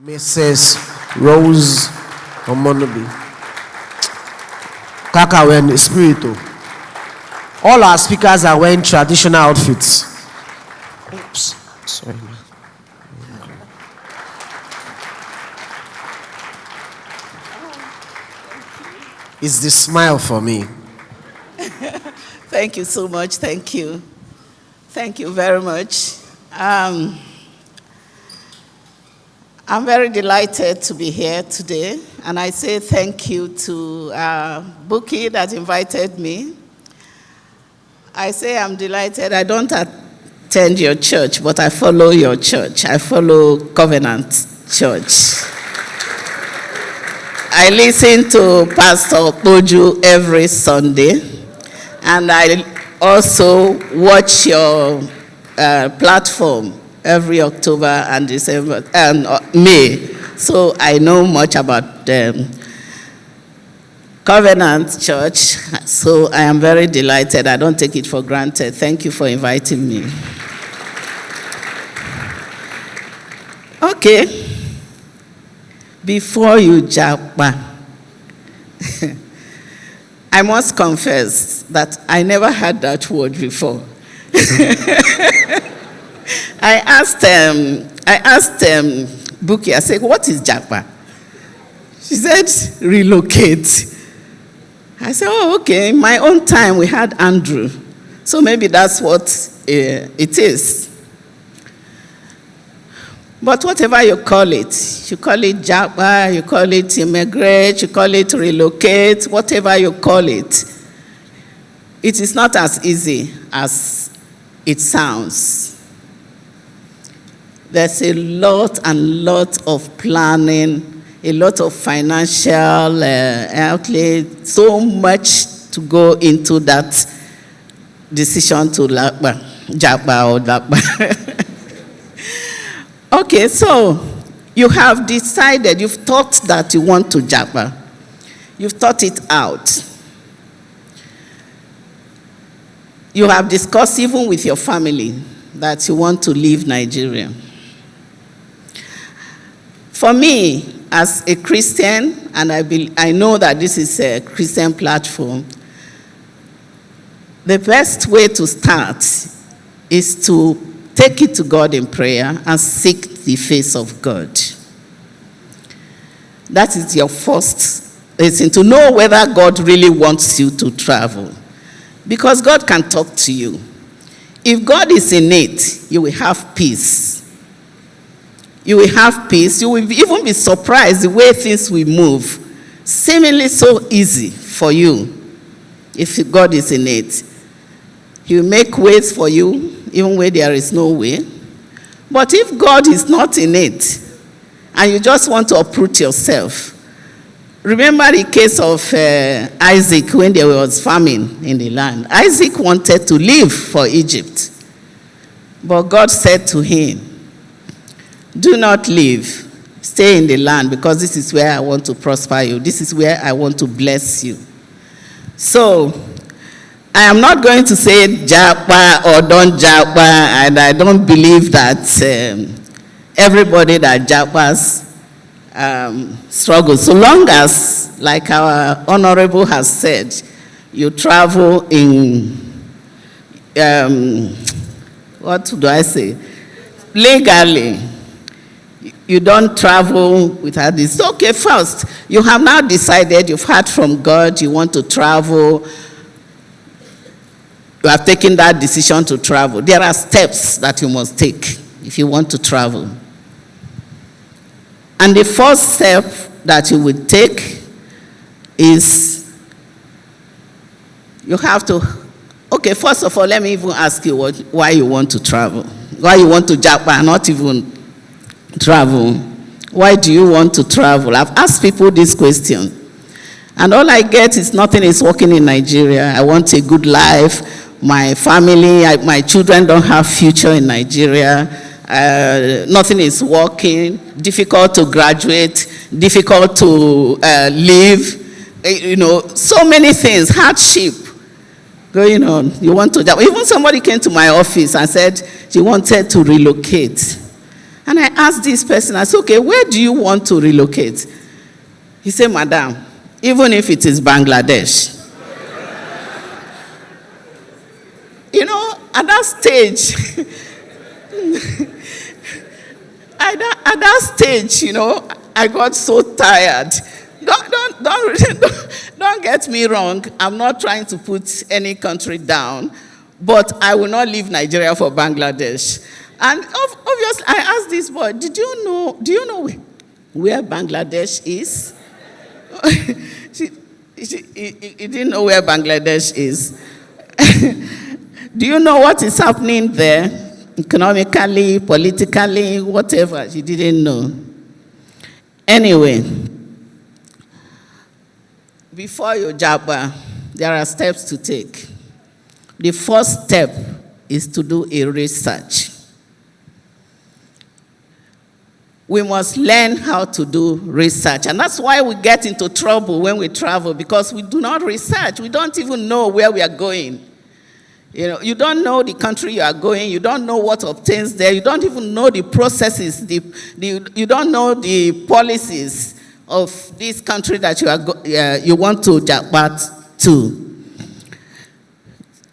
Mrs. Rose Omonubi. Kaka wearing the spirit. All our speakers are wearing traditional outfits. Oops, sorry. It's the smile for me. Thank you so much. Thank you. Thank you very much. I'm very delighted to be here today, and I say thank you to Buki that invited me. I say I'm delighted. I don't attend your church, but I follow your church. I follow Covenant Church. I listen to Pastor Boju every Sunday, and I also watch your platform every October and December and May. So I know much about Covenant Church. So I am very delighted. I don't take it for granted. Thank you for inviting me. Okay. Before you japa, I must confess that I never heard that word before. I asked Buki, I said, what is japa? She said, relocate. I said, oh, okay. In my own time, we had Andrew. So maybe that's what it is. But whatever you call it japa, you call it immigrate, you call it relocate, whatever you call it, it is not as easy as it sounds. There's a lot of planning, a lot of financial outlay, so much to go into that decision to japa or japa. Okay, so you have decided, you've thought that you want to japa. You've thought it out. You have discussed even with your family that you want to leave Nigeria. For me, as a Christian, and I know that this is a Christian platform, the best way to start is to take it to God in prayer and seek the face of God. That is your first thing, to know whether God really wants you to travel. Because God can talk to you. If God is in it, you will have peace. You will have peace. You will even be surprised the way things will move. Seemingly so easy for you if God is in it. He will make ways for you, even where there is no way. But if God is not in it, and you just want to uproot yourself, remember the case of Isaac when there was famine in the land. Isaac wanted to leave for Egypt. But God said to him, do not leave. Stay in the land, because this is where I want to prosper you. This is where I want to bless you. So, I am not going to say japa or don't japa, and I don't believe that everybody that japas struggles. So long as, like our honorable has said, you travel in, what do I say? Legally. You don't travel without this. Okay, first, you have now decided, you've heard from God, you want to travel. You have taken that decision to travel. There are steps that you must take if you want to travel. And the first step that you would take is you have to, okay, first of all, let me even ask you why you want to travel. Why you want to japa, not even travel. Why do you want to travel? I've asked people this question, and all I get is nothing is working in Nigeria. I want a good life. My family, my children don't have future in Nigeria. Nothing is working. Difficult to graduate. Difficult to live. You know, so many things. Hardship going on. You want to. Even somebody came to my office and said she wanted to relocate. And I asked this person, I said, okay, where do you want to relocate? He said, Madam, even if it is Bangladesh. You know, at that stage, at that stage, you know, I got so tired. Don't get me wrong. I'm not trying to put any country down, but I will not leave Nigeria for Bangladesh. And obviously, I asked this boy, do you know where Bangladesh is? He didn't know where Bangladesh is. Do you know what is happening there? Economically, politically, whatever. He didn't know. Anyway, before you japa, there are steps to take. The first step is to do a research. We must learn how to do research. And that's why we get into trouble when we travel, because we do not research. We don't even know where we are going. You know, you don't know the country you are going. You don't know what obtains there. You don't even know the processes. You don't know the policies of this country that you want to japa to.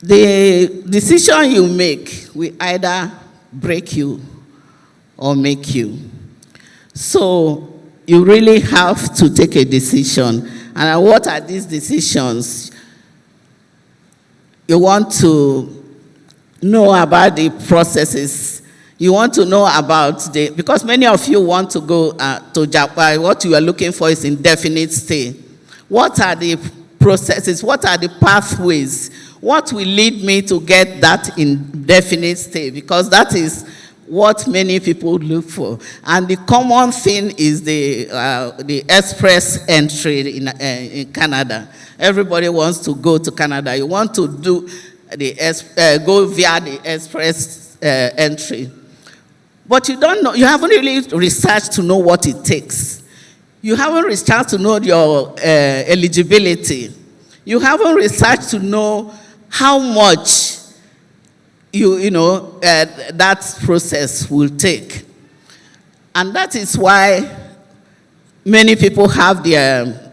The decision you make will either break you or make you. So you really have to take a decision. And what are these decisions? You want to know about the processes. You want to know about because many of you want to go to Japan. What you are looking for is indefinite stay. What are the processes? What are the pathways? What will lead me to get that indefinite stay? Because that is what many people look for. And the common thing is the express entry in Canada. Everybody wants to go to Canada. You want to do go via the express entry. But you don't know, you haven't really researched to know what it takes. You haven't researched to know your eligibility. You haven't researched to know how much that process will take. And that is why many people have their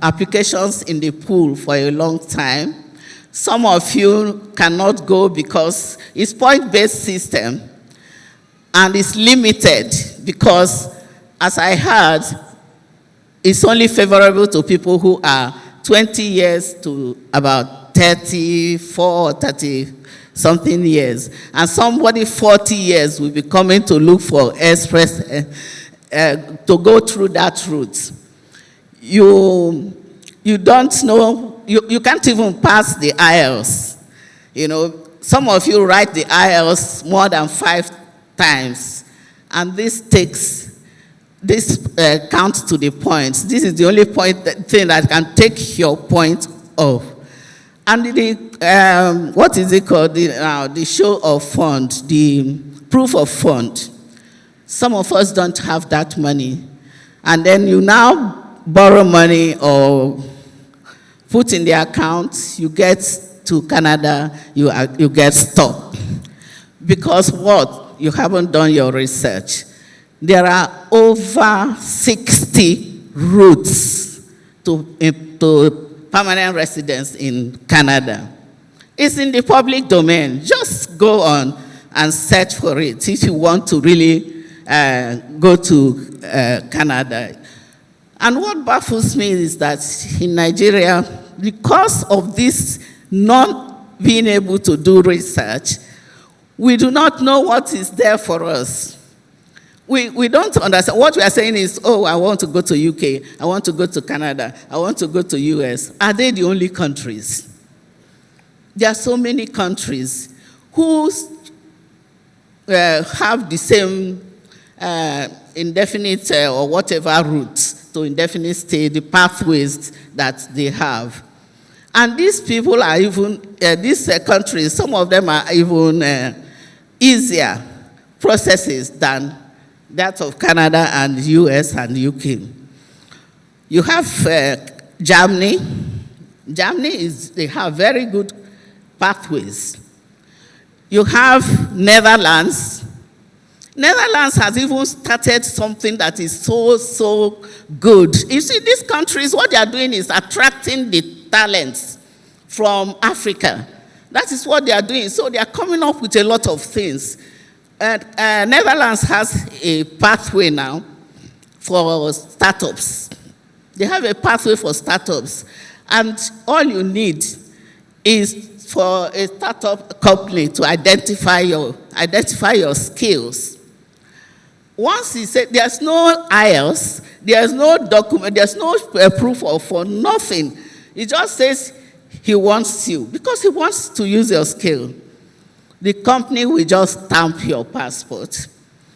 applications in the pool for a long time. Some of you cannot go because it's point-based system and it's limited because, as I heard, it's only favorable to people who are 20 years to about 34 or 30-something years. And somebody 40 years will be coming to look for express, to go through that route. You don't know, you can't even pass the IELTS. You know, some of you write the IELTS more than 5 times. And this counts to the points. This is the only thing that can take your point off. And what is it called? The show of fund, the proof of fund. Some of us don't have that money. And then you now borrow money or put in the account, you get to Canada, you get stuck. Because what? You haven't done your research. There are over 60 routes to permanent residence in Canada. It's in the public domain. Just go on and search for it if you want to really go to Canada. And what baffles me is that in Nigeria, because of this not being able to do research, we do not know what is there for us. We don't understand. What we are saying is, oh, I want to go to UK, I want to go to Canada, I want to go to US. Are they the only countries? There are so many countries who have the same indefinite or whatever route to indefinite stay, the pathways that they have. And these people are even, these countries, some of them are even easier processes than that of Canada and US and UK. You have Germany. Germany they have very good pathways. You have Netherlands. Netherlands has even started something that is so good. You see, these countries, what they are doing is attracting the talents from Africa. That is what they are doing. So they are coming up with a lot of things. Netherlands has a pathway now for startups. They have a pathway for startups. And all you need is for a startup company to identify your skills. Once he said there's no IELTS, there's no document, there's no proof of for nothing. He just says he wants you because he wants to use your skill. The company will just stamp your passport.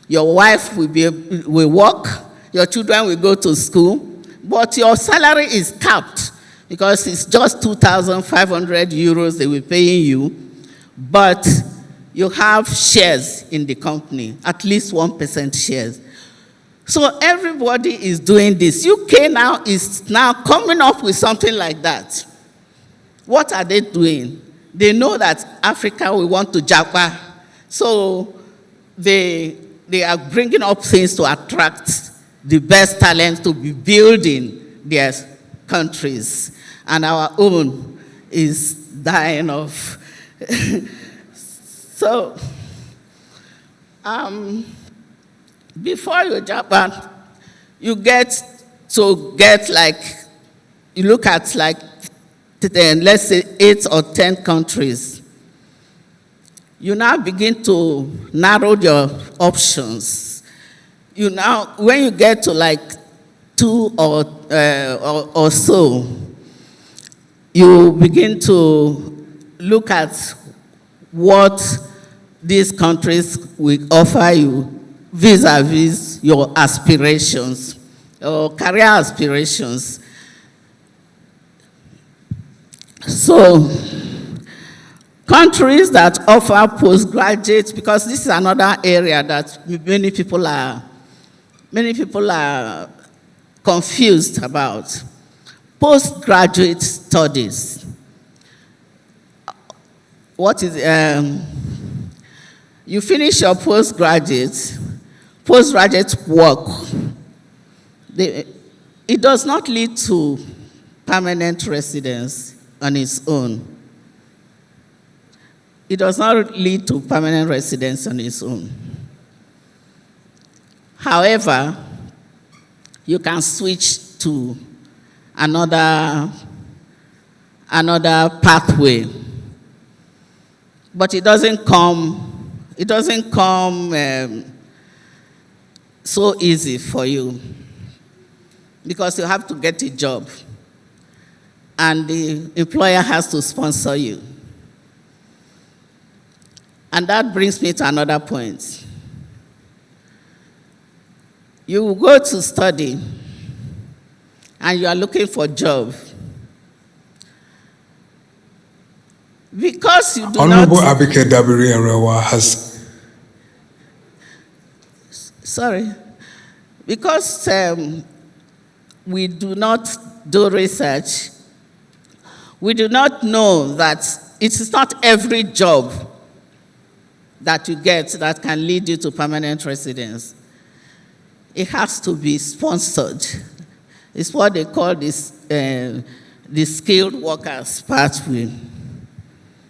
Your wife will work, your children will go to school, but your salary is capped because it's just 2,500 euros they will paying you, but you have shares in the company, at least 1% shares. So everybody is doing this. UK now is now coming up with something like that. What are they doing? They know that Africa will want to japa. So they are bringing up things to attract the best talent to be building their countries. And our own is dying off. So, before you japa, you look at like, let's say 8 or 10 countries. You now begin to narrow your options. When you get to like 2 or so, you begin to look at what these countries will offer you vis-a-vis your aspirations, your career aspirations. So, countries that offer postgraduate, because this is another area that many people are confused about. Postgraduate studies. What is you finish your postgraduate work. It does not lead to permanent residence on its own. It does not lead to permanent residence on its own. However, you can switch to another pathway. But it doesn't come so easy for you because you have to get a job and the employer has to sponsor you. And that brings me to another point. You will go to study and you are looking for a job. Because you do Honorable not... Abike Dabiri-Erewa has... Sorry. Because we do not do research, we do not know that it is not every job that you get that can lead you to permanent residence. It has to be sponsored. It's what they call this, the skilled workers pathway.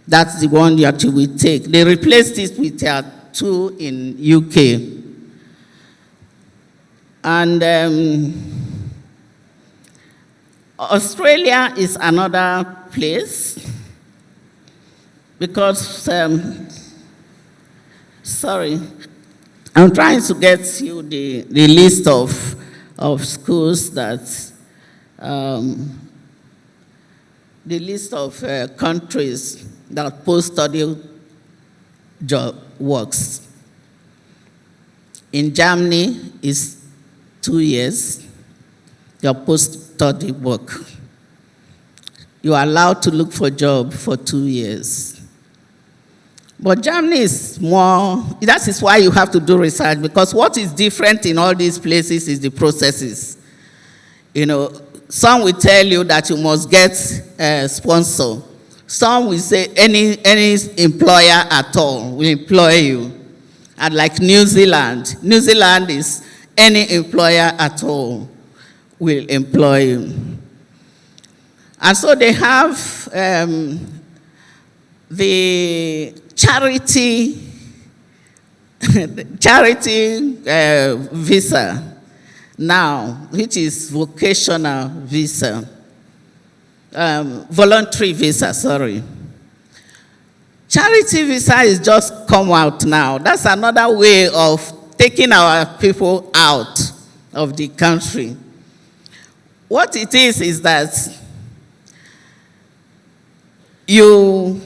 That's the one that you will take. They replaced it with Tier 2 in UK. And Australia is another place because, sorry, I'm trying to get you the list of schools that, the list of countries that post-study job works. In Germany, it's 2 years, your post-study work. You are allowed to look for a job for 2 years. But Germany is more, that is why you have to do research, because what is different in all these places is the processes. You know, some will tell you that you must get a sponsor. Some will say any employer at all will employ you. And like New Zealand is any employer at all will employ you. And so they have the charity visa now, which is vocational visa, voluntary visa, sorry. Charity visa is just come out now. That's another way of taking our people out of the country. What it is that you,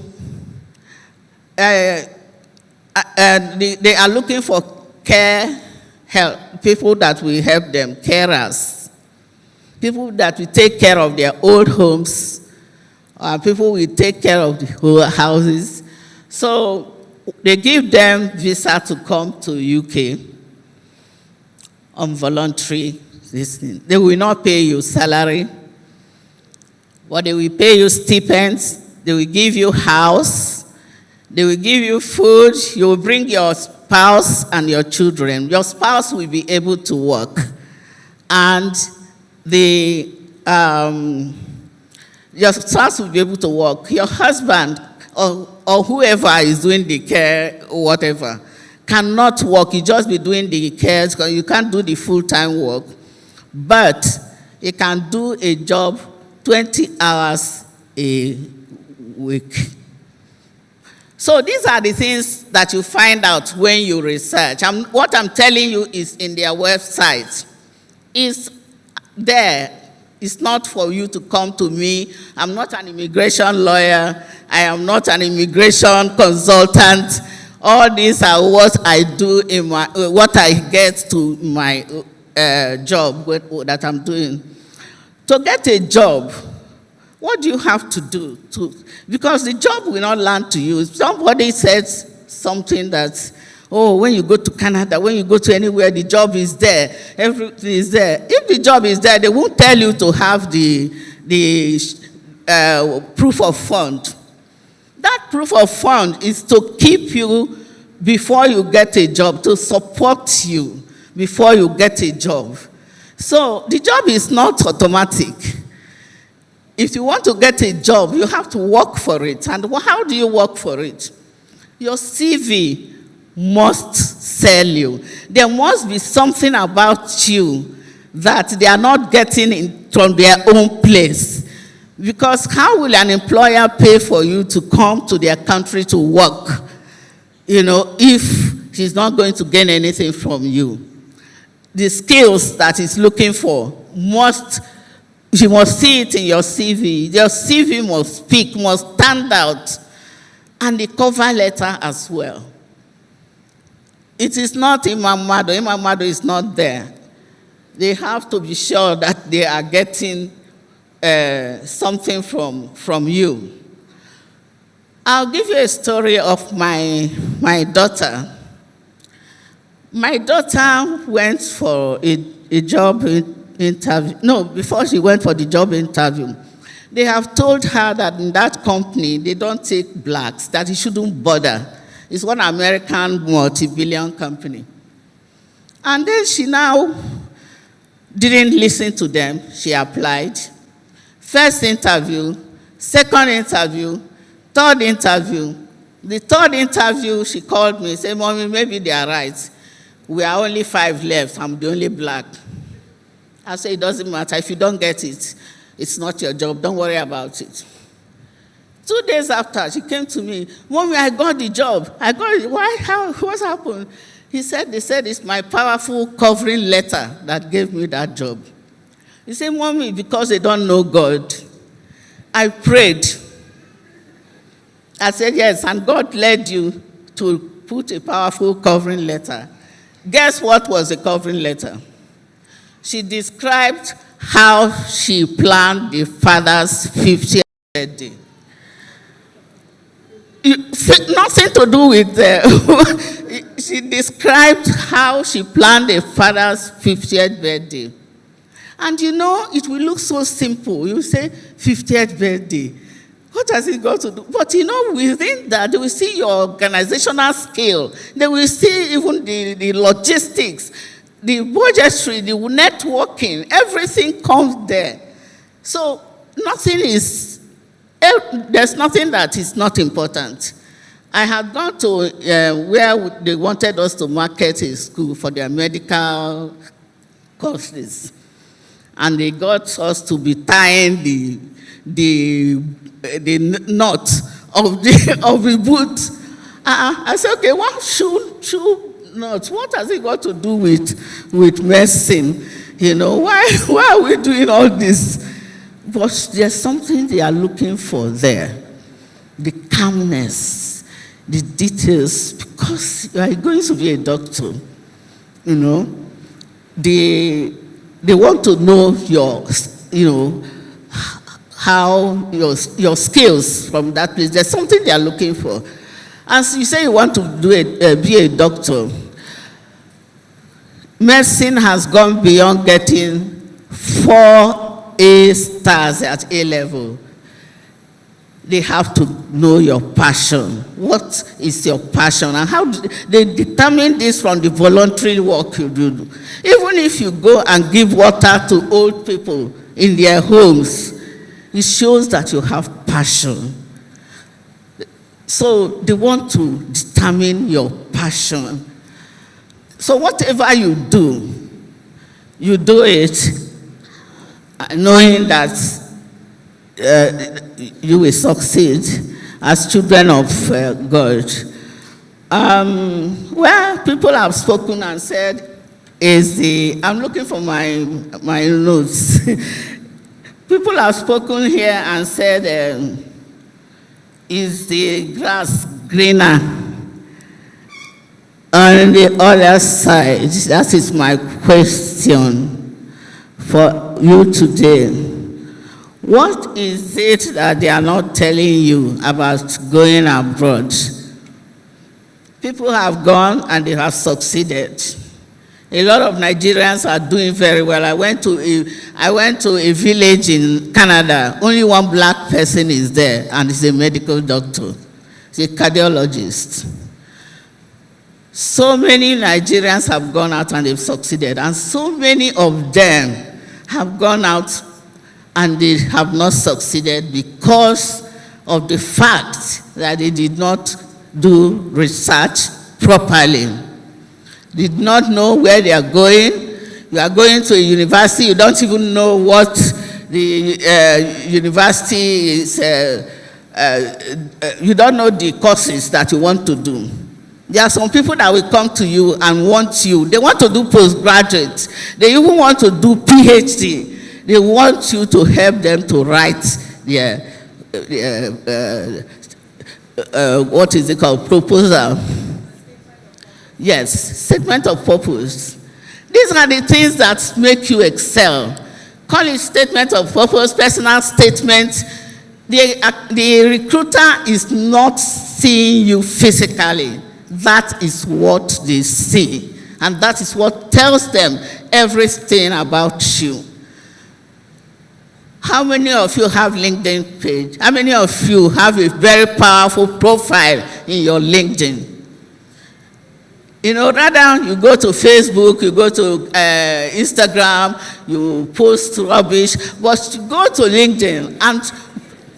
they are looking for help, people that will help them, carers, people that will take care of their old homes, people will take care of the whole houses. So they give them visa to come to UK on voluntary listening. They will not pay you salary, but they will pay you stipends. They will give you house. They will give you food. You will bring your spouse and your children. Your spouse will be able to work, and your spouse will be able to work. Your husband or whoever is doing the care or whatever cannot work. You just be doing the care because you can't do the full-time work. But you can do a job 20 hours a week. So these are the things that you find out when you research. What I'm telling you is in their website. It's there. It's not for you to come to me. I'm not an immigration lawyer. I am not an immigration consultant. All these are what I do in what I get to my job that I'm doing. To get a job, what do you have to do? Because the job will not land to you. If somebody says something that, oh, when you go to Canada, when you go to anywhere, the job is there, everything is there. If the job is there, they won't tell you to have the proof of fund. That proof of fund is to keep you before you get a job, to support you before you get a job. So the job is not automatic. If you want to get a job, you have to work for it. And how do you work for it? Your CV must sell you. There must be something about you that they are not getting from their own place. Because how will an employer pay for you to come to their country to work, if she's not going to gain anything from you? The skills that he's looking for she must see it in your CV. Your CV must speak, must stand out. And the cover letter as well. It is not Imamado. Imamado is not there. They have to be sure that they are getting something from you. I'll give you a story of my daughter. My daughter went for a job interview. No, before she went for the job interview, they have told her that in that company, they don't take blacks, that she shouldn't bother. It's one American multi-billion company. And then she now didn't listen to them. She applied. First interview, second interview, third interview. The third interview, she called me and said, Mommy, maybe they are right. We are only 5 left. I'm the only black. I said, it doesn't matter. If you don't get it, it's not your job. Don't worry about it. 2 days after, she came to me, Mommy, I got the job. I got it. Why? How? What's happened? They said it's my powerful covering letter that gave me that job. He said, Mommy, because they don't know God, I prayed. I said, yes, and God led you to put a powerful covering letter. Guess what was the covering letter? She described how she planned the father's 50th birthday. Nothing to do with she described how she planned the father's 50th birthday. And it will look so simple. You say 50th birthday. What has it got to do? But within that, they will see your organizational skill. They will see even the logistics, the budgetary, the networking, everything comes there. So there's nothing that is not important. I had gone to where they wanted us to market a school for their medical courses. And they got us to be tying the knot of the boot. I said, okay, what shoe knot? What has it got to do with medicine? Why are we doing all this? But there's something they are looking for there. The calmness, the details, because you are going to be a doctor, they want to know how your skills from that place. There's something they are looking for. As you say you want to be a doctor, medicine has gone beyond getting 4 A stars at A level. They have to know your passion. What is your passion? And how they determine this from the voluntary work you do. Even if you go and give water to old people in their homes, it shows that you have passion. So they want to determine your passion. So whatever you do it knowing that you will succeed as children of God. Well, people have spoken and said, I'm looking for my notes. People have spoken here and said, is the grass greener on the other side? That is my question for you today. What is it that they are not telling you about going abroad? People have gone and they have succeeded. A lot of Nigerians are doing very well. I went to a village in Canada. Only one black person is there, and he's a medical doctor. He's a cardiologist. So many Nigerians have gone out and they've succeeded, and so many of them have gone out and they have not succeeded because of the fact that they did not do research properly. Did not know where they are going. You are going to a university, you don't even know what the university is, you don't know the courses that you want to do. There are some people that will come to you and want you. They want to do postgraduate. They even want to do PhD. They want you to help them to write their what is it called? Proposal. Yes, statement of purpose. These are the things that make you excel. College statement of purpose, personal statement. The recruiter is not seeing you physically. That is what they see. And that is what tells them everything about you. How many of you have LinkedIn page? How many of you have a very powerful profile in your LinkedIn? Rather you go to Facebook, you go to Instagram, you post rubbish, but you go to LinkedIn and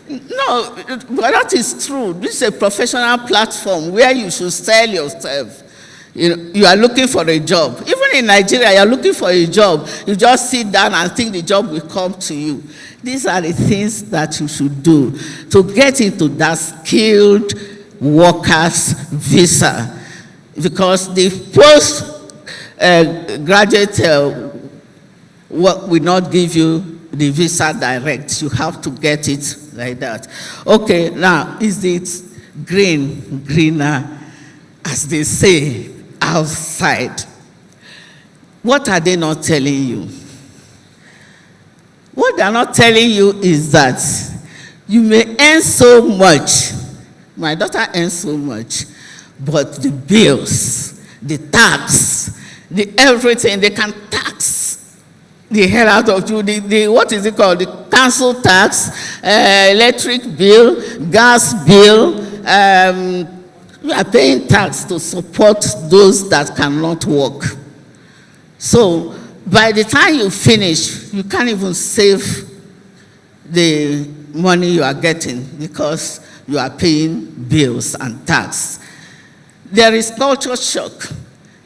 no, but that is true. This is a professional platform where you should sell yourself. You are looking for a job. Even in Nigeria, you are looking for a job. You just sit down and think the job will come to you. These are the things that you should do to get into that skilled workers visa. Because the postgraduate work will not give you the visa direct. You have to get it like that. Okay, now, is it greener, as they say, outside? What are they not telling you? What they are not telling you is that you may earn so much. My daughter earns so much. But the bills, the tax, the everything, they can tax the hell out of you. The what is it called? The council tax, electric bill, gas bill. You are paying tax to support those that cannot work. So by the time you finish, you can't even save the money you are getting because you are paying bills and tax. There is culture shock.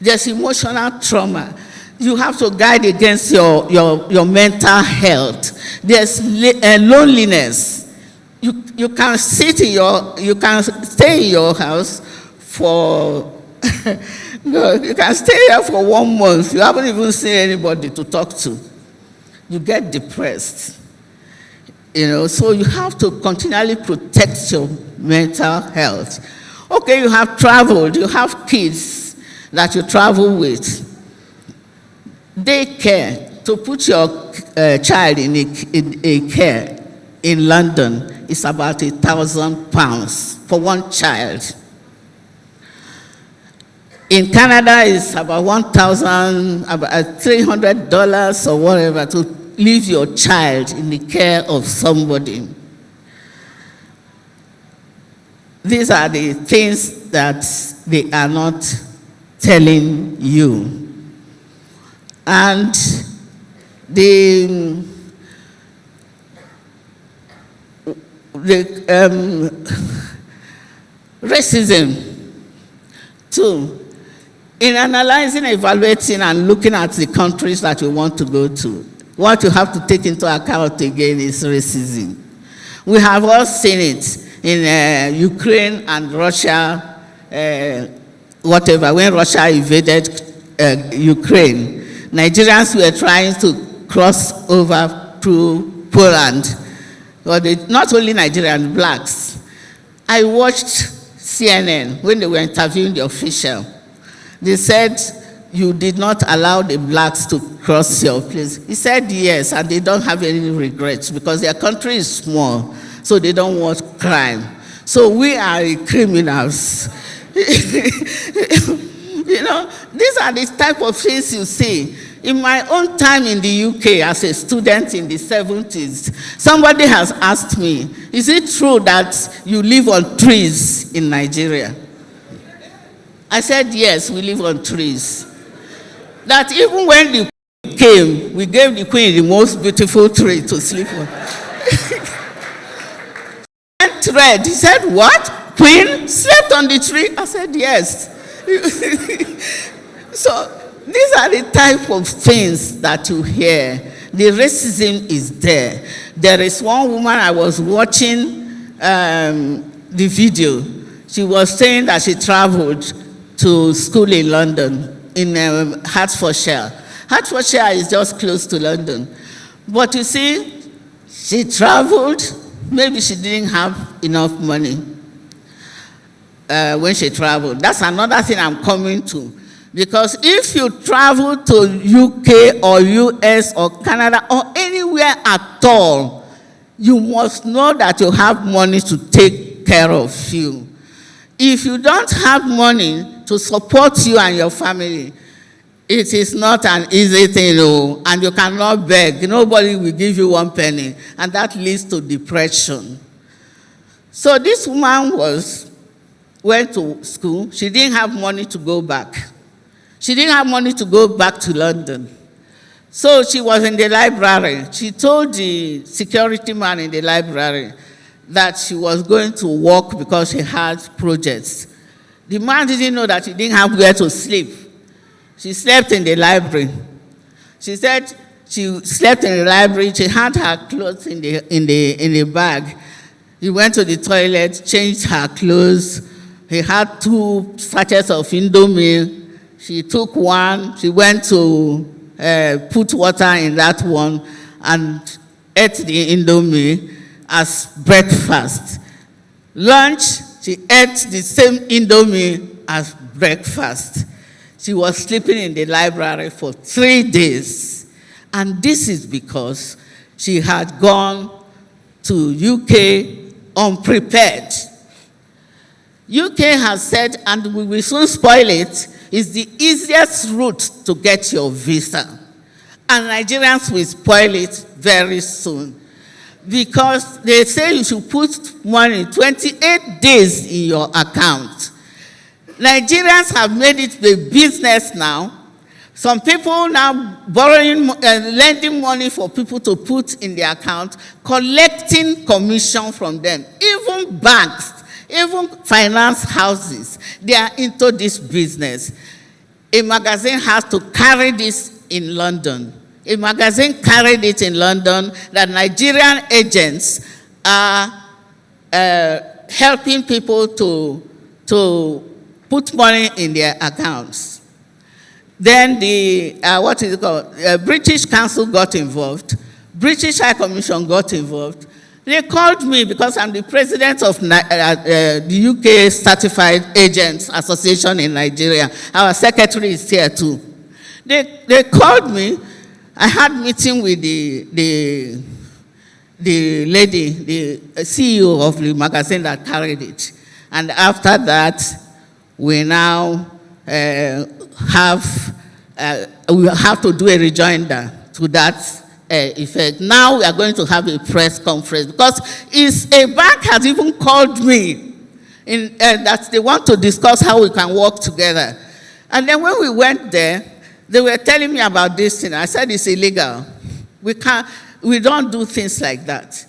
There's emotional trauma. You have to guide against your mental health. There's loneliness. You can stay in your house for you can stay here for 1 month. You haven't even seen anybody to talk to. You get depressed. So you have to continually protect your mental health. Okay, you have traveled, you have kids that you travel with. Daycare, to put your child in a care in London is about £1,000 for one child. In Canada, it's about $300 or whatever to leave your child in the care of somebody. These are the things that they are not telling you. And the racism, too. In analyzing, evaluating, and looking at the countries that you want to go to, what you have to take into account again is racism. We have all seen it in Ukraine and Russia, whatever. When Russia invaded Ukraine, Nigerians were trying to cross over to Poland. But not only Nigerian, blacks. I watched CNN when they were interviewing the official. They said, you did not allow the blacks to cross your place. He said yes, and they don't have any regrets because their country is small, so they don't want crime. So we are criminals. These are the type of things you see. In my own time in the UK as a student in the 70s, somebody has asked me, is it true that you live on trees in Nigeria? I said, yes, we live on trees. That even when the queen came, we gave the queen the most beautiful tree to sleep on. And thread, he said, what? Queen slept on the tree? I said, yes. So these are the type of things that you hear. The racism is there. There is one woman I was watching the video. She was saying that she traveled to school in London, in Hertfordshire. Hertfordshire is just close to London. But you see, she traveled, maybe she didn't have enough money when she traveled. That's another thing I'm coming to. Because if you travel to UK or US or Canada or anywhere at all, you must know that you have money to take care of you. If you don't have money to support you and your family, it is not an easy thing, and you cannot beg. Nobody will give you 1 penny, and that leads to depression. So this woman went to school. She didn't have money to go back. She didn't have money to go back to London. So she was in the library. She told the security man in the library that she was going to work because she had projects. The man didn't know that she didn't have where to sleep. She slept in the library. She said she slept in the library. She had her clothes in the bag. He went to the toilet, changed her clothes. He had 2 sachets of Indomie. She took one. She went to put water in that one and ate the Indomie as breakfast. Lunch, she ate the same Indomie as breakfast. She was sleeping in the library for 3 days. And this is because she had gone to UK unprepared. UK has said, and we will soon spoil it, is the easiest route to get your visa. and Nigerians will spoil it very soon. Because they say you should put money 28 days in your account. Nigerians have made it a business now. Some people now borrowing, lending money for people to put in their account, collecting commission from them. Even banks, even finance houses, they are into this business. A magazine has to carry this in London. A magazine carried it in London that Nigerian agents are helping people to put money in their accounts. Then the, what is it called? British Council got involved. British High Commission got involved. They called me because I'm the president of the UK Certified Agents Association in Nigeria. Our secretary is here too. They called me. I had meeting with the lady, the CEO of the magazine that carried it. And after that, we now have to do a rejoinder to that effect. Now we are going to have a press conference because a bank has even called me that they want to discuss how we can work together. And then when we went there, they were telling me about this thing. I said it's illegal. We don't do things like that.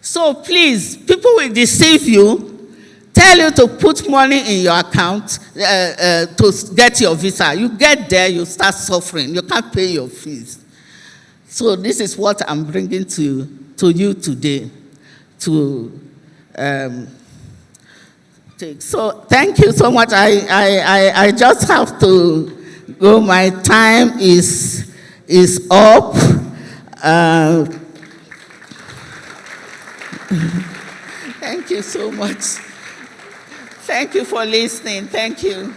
So please, people will deceive you, tell you to put money in your account to get your visa. You get there, you start suffering. You can't pay your fees. So this is what I'm bringing to you today to take. So thank you so much. I just have to go. My time is up. Thank you so much. Thank you for listening. Thank you.